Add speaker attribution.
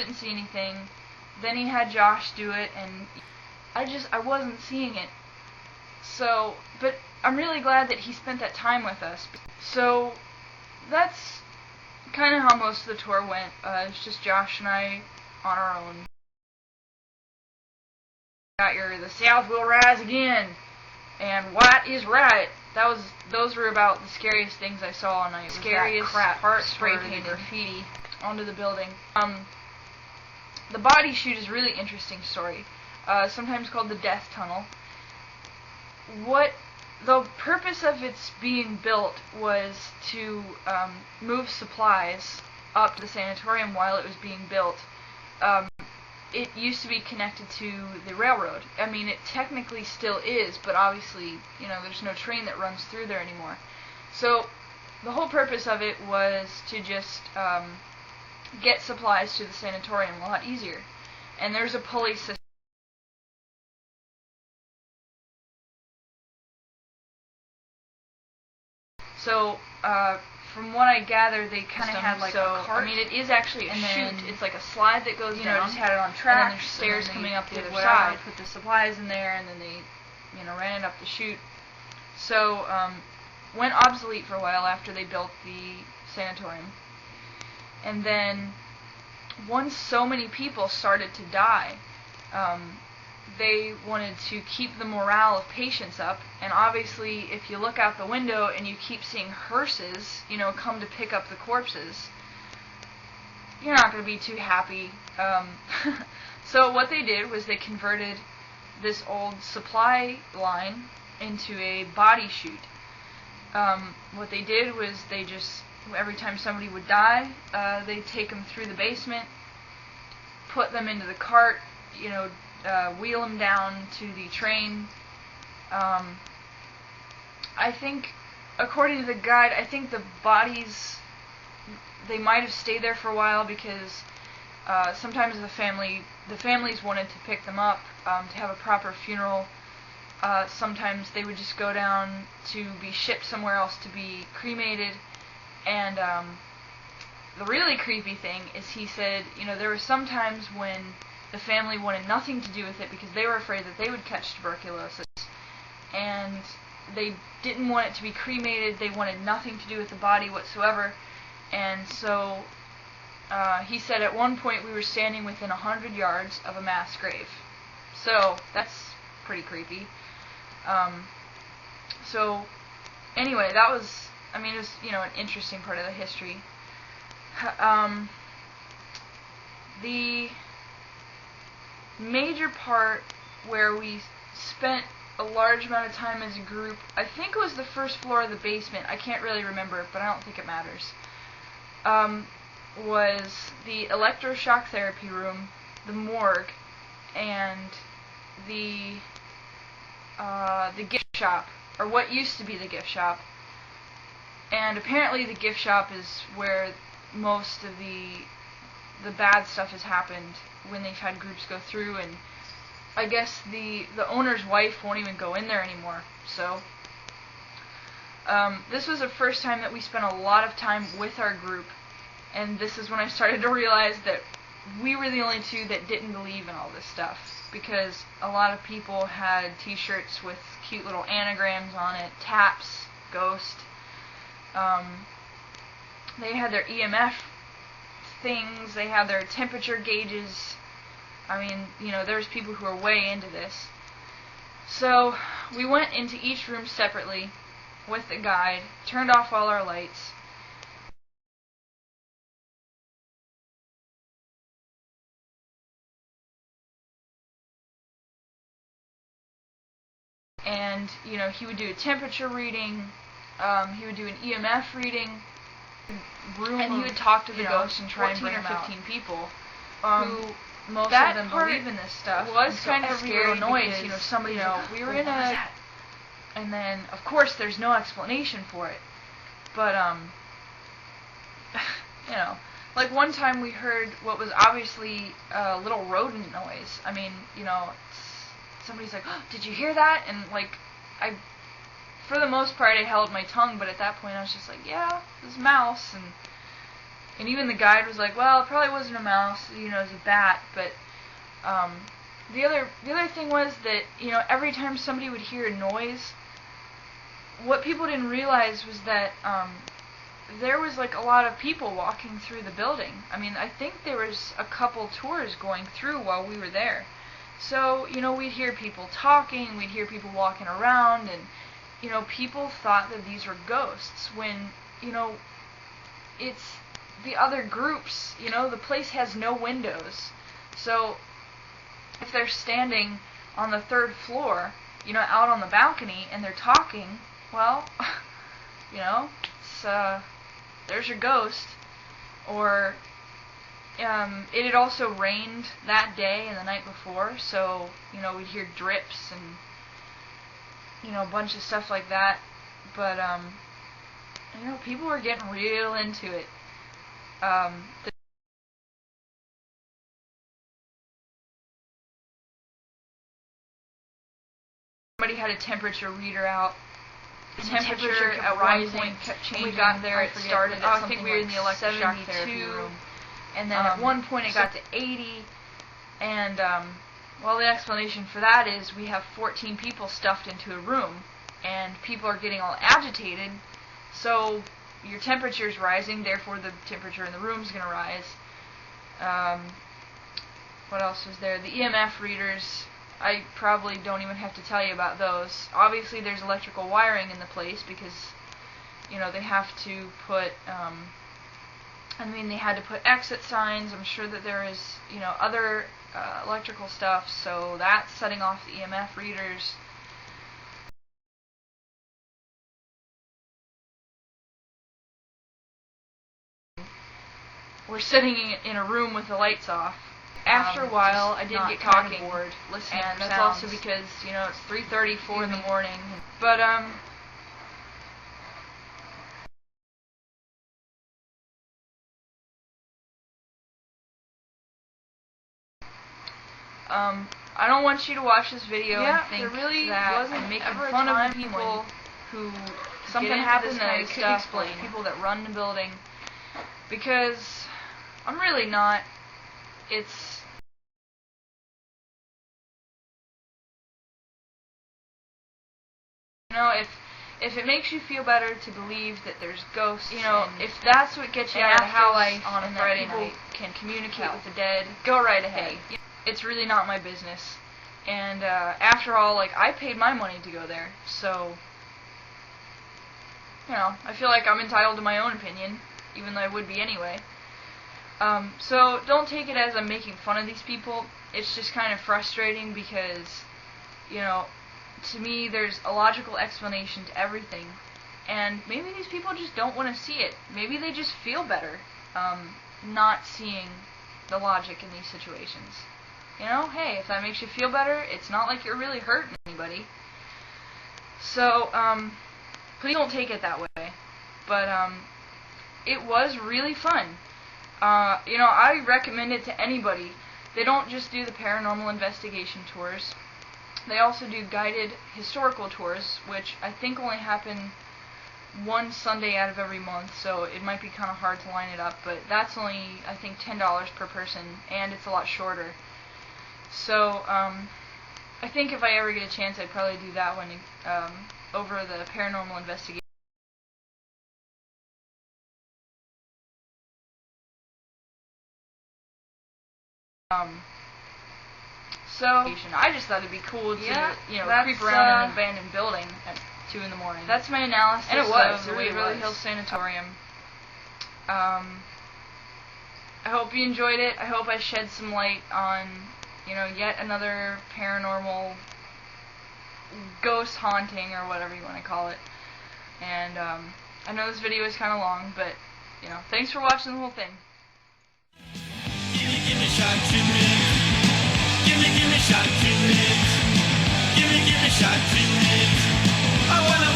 Speaker 1: didn't see anything. Then he had Josh do it, and I wasn't seeing it. So, but I'm really glad that he spent that time with us. So, that's kind of how most of the tour went. It's just Josh and I on our own. Got The South Will Rise Again, and White is Right. Those were about the scariest things I saw all night. Scariest part, spray painted graffiti onto the building. The body chute is a really interesting story. Sometimes called the Death Tunnel. What the purpose of its being built was to move supplies up to the sanatorium while it was being built. It used to be connected to the railroad. I mean, it technically still is, but obviously, there's no train that runs through there anymore. So, the whole purpose of it was to just get supplies to the sanatorium a lot easier. And there's a pulley system. So, from what I gather, they kind of had like a cart. I mean, it is actually a chute. It's like a slide that goes down. Just had it on track. And then there's stairs coming up the other side. Put the supplies in there, and then they, ran it up the chute. So, went obsolete for a while after they built the sanatorium. And then, once so many people started to die, they wanted to keep the morale of patients up, and obviously if you look out the window and you keep seeing hearses, come to pick up the corpses, you're not going to be too happy. So what they did was they converted this old supply line into a body chute. What they did was they just, every time somebody would die, they'd take them through the basement, put them into the cart, wheel them down to the train. I think, according to the guide, I think the bodies, they might have stayed there for a while because sometimes the families wanted to pick them up to have a proper funeral. Sometimes they would just go down to be shipped somewhere else to be cremated. And the really creepy thing is he said, there were some times when the family wanted nothing to do with it because they were afraid that they would catch tuberculosis. And they didn't want it to be cremated. They wanted nothing to do with the body whatsoever. And so he said at one point we were standing within 100 yards of a mass grave. So that's pretty creepy. So anyway, that was, it was, an interesting part of the history. The major part where we spent a large amount of time as a group, I think it was the first floor of the basement, I can't really remember, but I don't think it matters, was the electroshock therapy room, the morgue, and the gift shop, or what used to be the gift shop. And apparently the gift shop is where most of the bad stuff has happened when they've had groups go through, and I guess the owner's wife won't even go in there anymore. So this was the first time that we spent a lot of time with our group, and this is when I started to realize that we were the only two that didn't believe in all this stuff, because a lot of people had t-shirts with cute little anagrams on it, TAPS, Ghost. They had their EMF things, they had their temperature gauges. There's people who are way into this. So we went into each room separately with the guide, turned off all our lights, and he would do a temperature reading, he would do an EMF reading, and he would talk to the ghosts and try and bring 14 or 15 out. People who most of them believe in this stuff. It was kind of scary noise, somebody, we were in a, and then of course there's no explanation for it, but like one time we heard what was obviously a little rodent noise. Somebody's like, oh, did you hear that? And for the most part I held my tongue, but at that point I was just like, yeah, it was a mouse. And And even the guide was like, well, it probably wasn't a mouse, you know, it was a bat. But the other thing was that, you know, every time somebody would hear a noise, what people didn't realize was that there was like a lot of people walking through the building. I mean, I think there was a couple tours going through while we were there. So, you know, we'd hear people talking, we'd hear people walking around, and, you know, people thought that these were ghosts when, you know, it's the other groups, you know, the place has no windows. So, if they're standing on the 3rd floor, you know, out on the balcony, and they're talking, well, you know, it's, there's your ghost. Or, it had also rained that day and the night before, so, you know, we'd hear drips and, you know, a bunch of stuff like that. But, you know, people were getting real into it. Somebody had a temperature reader out. The temperature at one point kept changing. When we got there, it started at something, I think we were in the electric shock therapy room. And then at one point it got to 80. And, well, the explanation for that is we have 14 people stuffed into a room. And people are getting all agitated. So your temperature's rising, therefore the temperature in the room's going to rise. What else was there? The EMF readers, I probably don't even have to tell you about those. Obviously there's electrical wiring in the place because, you know, they have to put, I mean, they had to put exit signs. I'm sure that there is, you know, other electrical stuff, so that's setting off the EMF readers. We're sitting in a room with the lights off. After a while, I did get talking bored listening, and that's also because, you know, it's 3:30, 4 in the morning. But I don't want you to watch this video and think really that I'm making fun of the people who something happens that I couldn't explain. People that run the building, because I'm really not. It's, you know, if it makes you feel better to believe that there's ghosts, you know, if that's what gets you out of the house on a Friday night, can communicate with the dead, go right ahead. It's really not my business. And after all, like, I paid my money to go there, so, you know, I feel like I'm entitled to my own opinion, even though I would be anyway. So don't take it as I'm making fun of these people. It's just kind of frustrating because, you know, to me there's a logical explanation to everything. And maybe these people just don't want to see it. Maybe they just feel better not seeing the logic in these situations. You know, hey, if that makes you feel better, it's not like you're really hurting anybody. So, please don't take it that way. But, it was really fun. You know, I recommend it to anybody. They don't just do the paranormal investigation tours. They also do guided historical tours, which I think only happen one Sunday out of every month, so it might be kind of hard to line it up, but that's only, I think, $10 per person, and it's a lot shorter. So, I think if I ever get a chance, I'd probably do that one over the paranormal investigation. So, I just thought it'd be cool to, you know, creep around in an abandoned building at 2 in the morning. That's my analysis of the Waverly Hills Sanatorium. I hope you enjoyed it. I hope I shed some light on, you know, yet another paranormal ghost haunting, or whatever you want to call it. And, I know this video is kind of long, but, you know, thanks for watching the whole thing.
Speaker 2: Give me shot 2 minutes. Give me shot 2 minutes. Give me shot 2 minutes. I wanna